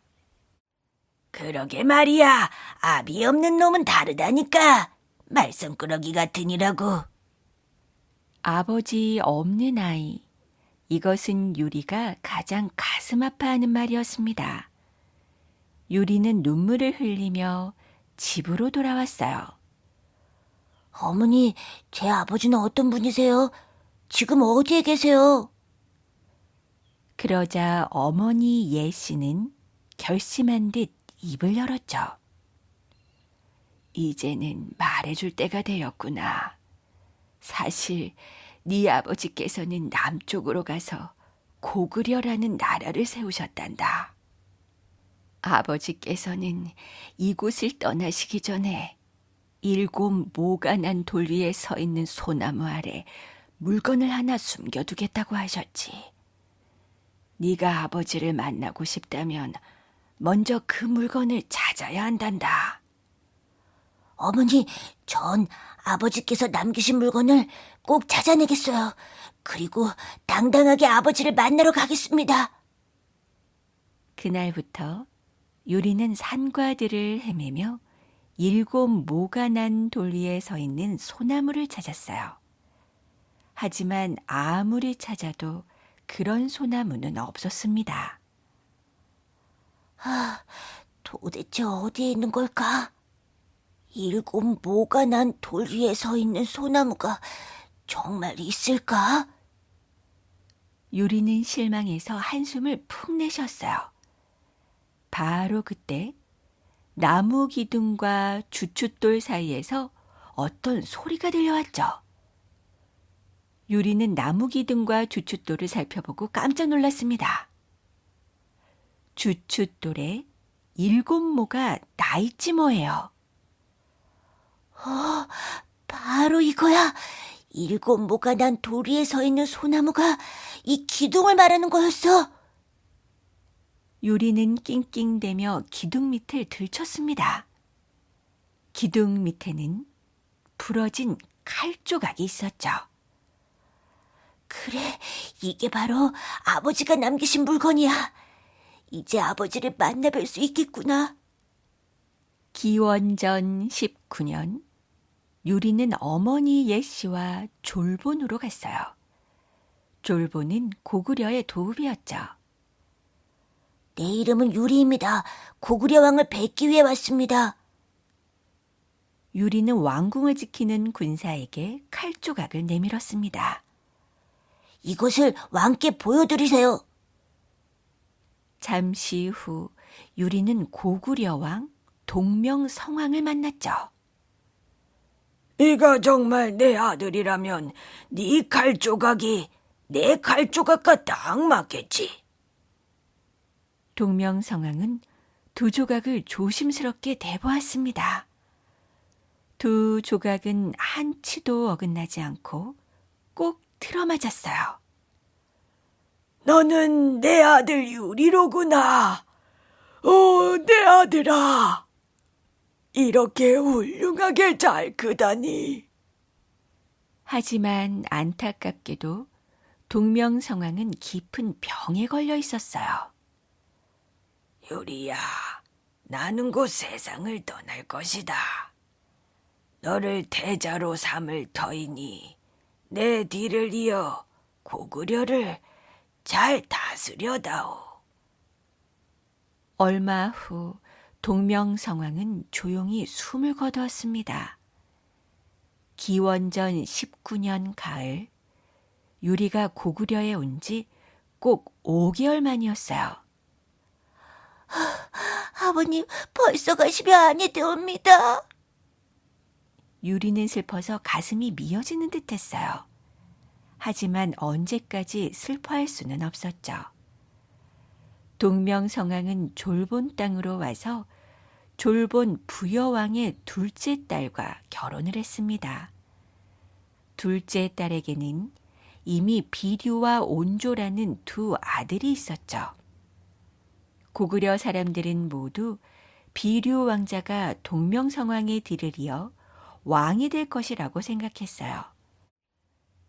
B: 그러게 말이야. 아비 없는 놈은 다르다니까. 말썽꾸러기 같으니라고.
A: 아버지 없는 아이. 이것은 유리가 가장 가슴 아파하는 말이었습니다. 유리는 눈물을 흘리며 집으로 돌아왔어요.
C: 어머니, 제 아버지는 어떤 분이세요? 지금 어디에 계세요?
A: 그러자 어머니 예씨는 결심한 듯 입을 열었죠. 이제는 말해줄 때가 되었구나. 사실 네 아버지께서는 남쪽으로 가서 고구려라는 나라를 세우셨단다. 아버지께서는 이곳을 떠나시기 전에 7 모가 난 돌 위에 서 있는 소나무 아래 물건을 하나 숨겨두겠다고 하셨지. 네가 아버지를 만나고 싶다면 먼저 그 물건을 찾아야 한단다.
C: 어머니, 전 아버지께서 남기신 물건을 꼭 찾아내겠어요. 그리고 당당하게 아버지를 만나러 가겠습니다.
A: 그날부터 유리는 산과 들을 헤매며 7 모가 난 돌 위에 서 있는 소나무를 찾았어요. 하지만 아무리 찾아도 그런 소나무는 없었습니다.
C: 도대체 어디에 있는 걸까? 7 모가 난 돌 위에 서 있는 소나무가 정말 있을까?
A: 유리는 실망해서 한숨을 푹 내쉬었어요. 바로 그때 나무 기둥과 주춧돌 사이에서 어떤 소리가 들려왔죠. 유리는 나무 기둥과 주춧돌을 살펴보고 깜짝 놀랐습니다. 주춧돌에 7 모가 나있지 뭐예요.
C: 바로 이거야. 7 모가 난 돌 위에 서 있는 소나무가 이 기둥을 말하는 거였어.
A: 유리는 낑낑대며 기둥 밑을 들췄습니다. 기둥 밑에는 부러진 칼 조각이 있었죠.
C: 그래, 이게 바로 아버지가 남기신 물건이야. 이제 아버지를 만나뵐 수 있겠구나.
A: 기원전 19년 유리는 어머니 예씨와 졸본으로 갔어요. 졸본은 고구려의 도읍이었죠.
C: 내 이름은 유리입니다. 고구려 왕을 뵙기 위해 왔습니다.
A: 유리는 왕궁을 지키는 군사에게 칼 조각을 내밀었습니다.
C: 이것을 왕께 보여드리세요.
A: 잠시 후 유리는 고구려왕 동명성왕을 만났죠.
B: 네가 정말 내 아들이라면 네 칼 조각이 내 칼 조각과 딱 맞겠지.
A: 동명성왕은 두 조각을 조심스럽게 대보았습니다. 두 조각은 한치도 어긋나지 않고 꼭 틀어맞았어요.
B: 너는 내 아들 유리로구나. 내 아들아. 이렇게 훌륭하게 잘 크다니.
A: 하지만 안타깝게도 동명성왕은 깊은 병에 걸려 있었어요.
B: 유리야, 나는 곧 세상을 떠날 것이다. 너를 태자로 삼을 터이니 내 뒤를 이어 고구려를 잘 다스려다오.
A: 얼마 후 동명성왕은 조용히 숨을 거두었습니다. 기원전 19년 가을, 유리가 고구려에 온 지 꼭 5개월 만이었어요.
C: 아버님, 벌써 가시면 아니 되옵니다.
A: 유리는 슬퍼서 가슴이 미어지는 듯했어요. 하지만 언제까지 슬퍼할 수는 없었죠. 동명성왕은 졸본 땅으로 와서 졸본 부여왕의 둘째 딸과 결혼을 했습니다. 둘째 딸에게는 이미 비류와 온조라는 두 아들이 있었죠. 고구려 사람들은 모두 비류 왕자가 동명성왕의 뒤를 이어 왕이 될 것이라고 생각했어요.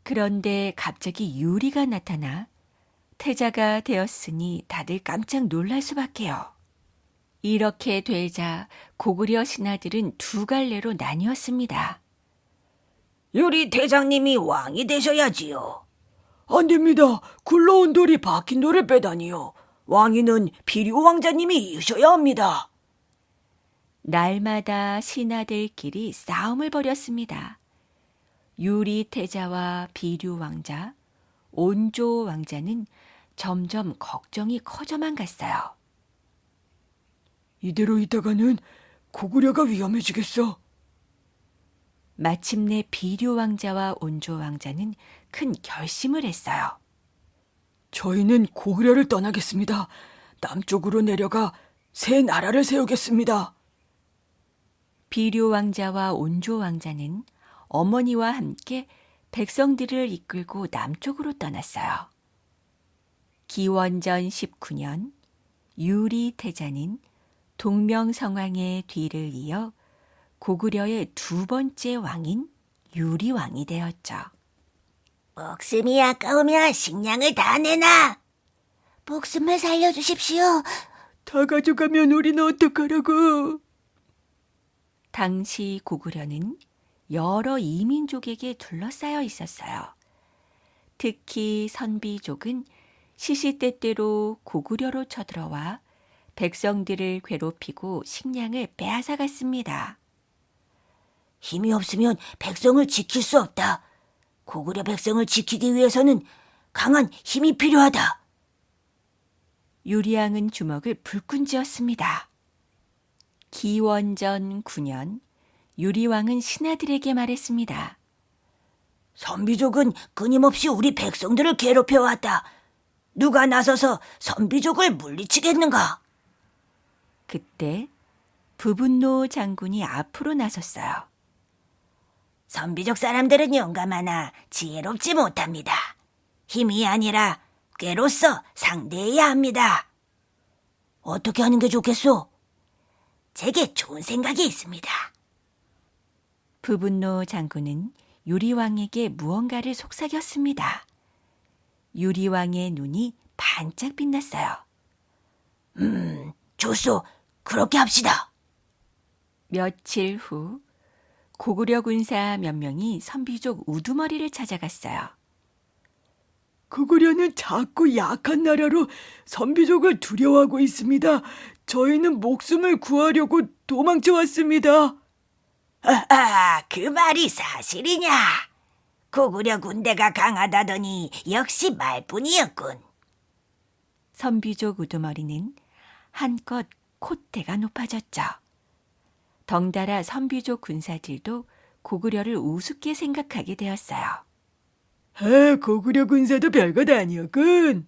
A: 그런데 갑자기 유리가 나타나 태자가 되었으니 다들 깜짝 놀랄 수밖에요. 이렇게 되자 고구려 신하들은 두 갈래로 나뉘었습니다.
B: 유리 대장님이 왕이 되셔야지요. 안 됩니다. 굴러온 돌이 박힌 돌을 빼다니요. 왕위는 비류 왕자님이 이으셔야 합니다.
A: 날마다 신하들끼리 싸움을 벌였습니다. 유리 태자와 비류 왕자, 온조 왕자는 점점 걱정이 커져만 갔어요.
B: 이대로 있다가는 고구려가 위험해지겠어.
A: 마침내 비류 왕자와 온조 왕자는 큰 결심을 했어요.
B: 저희는 고구려를 떠나겠습니다. 남쪽으로 내려가 새 나라를 세우겠습니다.
A: 비류 왕자와 온조 왕자는 어머니와 함께 백성들을 이끌고 남쪽으로 떠났어요. 기원전 19년 유리 태자는 동명성왕의 뒤를 이어 고구려의 두 번째 왕인 유리왕이 되었죠.
C: 목숨이 아까우면 식량을 다 내놔. 목숨을 살려주십시오.
B: 다 가져가면 우리는 어떡하라고.
A: 당시 고구려는 여러 이민족에게 둘러싸여 있었어요. 특히 선비족은 시시때때로 고구려로 쳐들어와 백성들을 괴롭히고 식량을 빼앗아갔습니다.
C: 힘이 없으면 백성을 지킬 수 없다. 고구려 백성을 지키기 위해서는 강한 힘이 필요하다.
A: 유리왕은 주먹을 불끈 쥐었습니다. 기원전 9년 유리왕은 신하들에게 말했습니다.
C: 선비족은 끊임없이 우리 백성들을 괴롭혀왔다. 누가 나서서 선비족을 물리치겠는가?
A: 그때 부분노 장군이 앞으로 나섰어요.
C: 선비족 사람들은 용감하나 지혜롭지 못합니다. 힘이 아니라 꾀로서 상대해야 합니다. 어떻게 하는 게 좋겠소? 제게 좋은 생각이 있습니다.
A: 부분노 장군은 유리왕에게 무언가를 속삭였습니다. 유리왕의 눈이 반짝 빛났어요.
C: 좋소. 그렇게 합시다.
A: 며칠 후 고구려 군사 몇 명이 선비족 우두머리를 찾아갔어요.
B: 고구려는 작고 약한 나라로 선비족을 두려워하고 있습니다. 저희는 목숨을 구하려고 도망쳐 왔습니다.
C: 그 말이 사실이냐? 고구려 군대가 강하다더니 역시 말뿐이었군.
A: 선비족 우두머리는 한껏 콧대가 높아졌죠. 덩달아 선비족 군사들도 고구려를 우습게 생각하게 되었어요.
B: 고구려 군사도 별것 아니었군.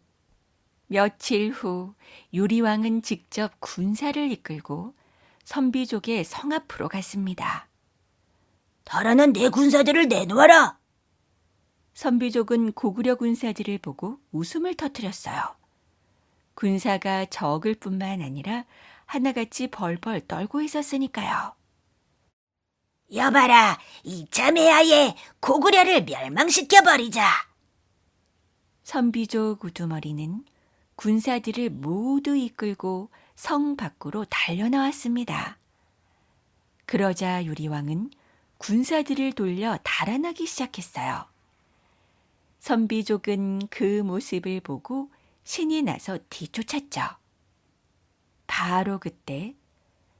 A: 며칠 후 유리왕은 직접 군사를 이끌고 선비족의 성 앞으로 갔습니다.
C: 달아난 내 군사들을 내놓아라.
A: 선비족은 고구려 군사들을 보고 웃음을 터뜨렸어요. 군사가 적을 뿐만 아니라 하나같이 벌벌 떨고 있었으니까요.
C: 여봐라, 이참에하에 고구려를 멸망시켜버리자.
A: 선비족 우두머리는 군사들을 모두 이끌고 성 밖으로 달려나왔습니다. 그러자 유리왕은 군사들을 돌려 달아나기 시작했어요. 선비족은 그 모습을 보고 신이 나서 뒤쫓았죠. 바로 그때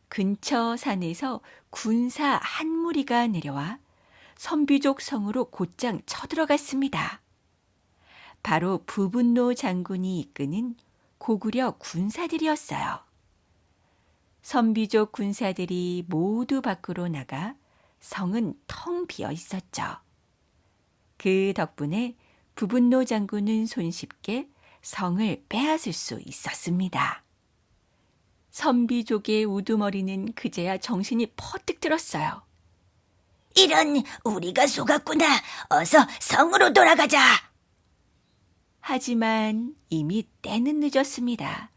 A: 근처 산에서 군사 한 무리가 내려와 선비족 성으로 곧장 쳐들어갔습니다. 바로 부분노 장군이 이끄는 고구려 군사들이었어요. 선비족 군사들이 모두 밖으로 나가 성은 텅 비어 있었죠. 그 덕분에 부분노 장군은 손쉽게 성을 빼앗을 수 있었습니다. 선비족의 우두머리는 그제야 정신이 퍼뜩 들었어요.
C: 이런, 우리가 속았구나. 어서 성으로 돌아가자.
A: 하지만 이미 때는 늦었습니다.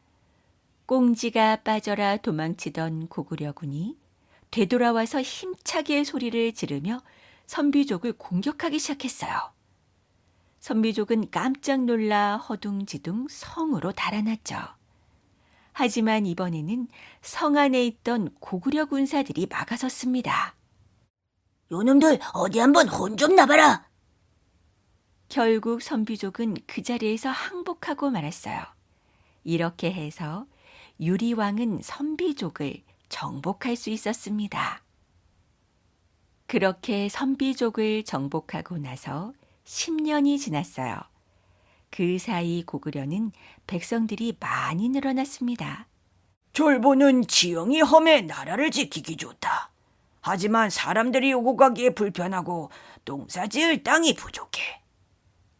A: 꽁지가 빠져라 도망치던 고구려군이 되돌아와서 힘차게 소리를 지르며 선비족을 공격하기 시작했어요. 선비족은 깜짝 놀라 허둥지둥 성으로 달아났죠. 하지만 이번에는 성 안에 있던 고구려 군사들이 막아섰습니다.
C: 요놈들 어디 한번 혼 좀 나봐라.
A: 결국 선비족은 그 자리에서 항복하고 말았어요. 이렇게 해서 유리왕은 선비족을 정복할 수 있었습니다. 그렇게 선비족을 정복하고 나서 10년이 지났어요. 그 사이 고구려는 백성들이 많이 늘어났습니다.
B: 졸보는 지형이 험해 나라를 지키기 좋다. 하지만 사람들이 오고 가기에 불편하고 농사 지을 땅이 부족해.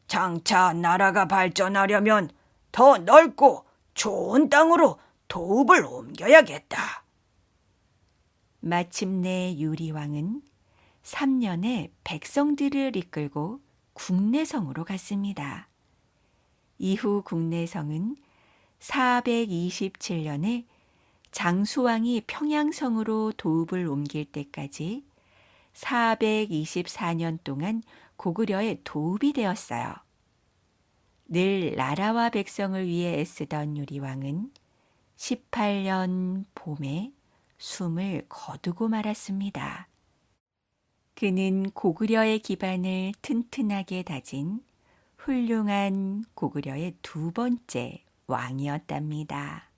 B: 장차 나라가 발전하려면 더 넓고 좋은 땅으로 도읍을 옮겨야겠다.
A: 마침내 유리왕은 3년에 백성들을 이끌고 국내성으로 갔습니다. 이후 국내성은 427년에 장수왕이 평양성으로 도읍을 옮길 때까지 424년 동안 고구려의 도읍이 되었어요. 늘 나라와 백성을 위해 애쓰던 유리왕은 18년 봄에 숨을 거두고 말았습니다. 그는 고구려의 기반을 튼튼하게 다진 훌륭한 고구려의 두 번째 왕이었답니다.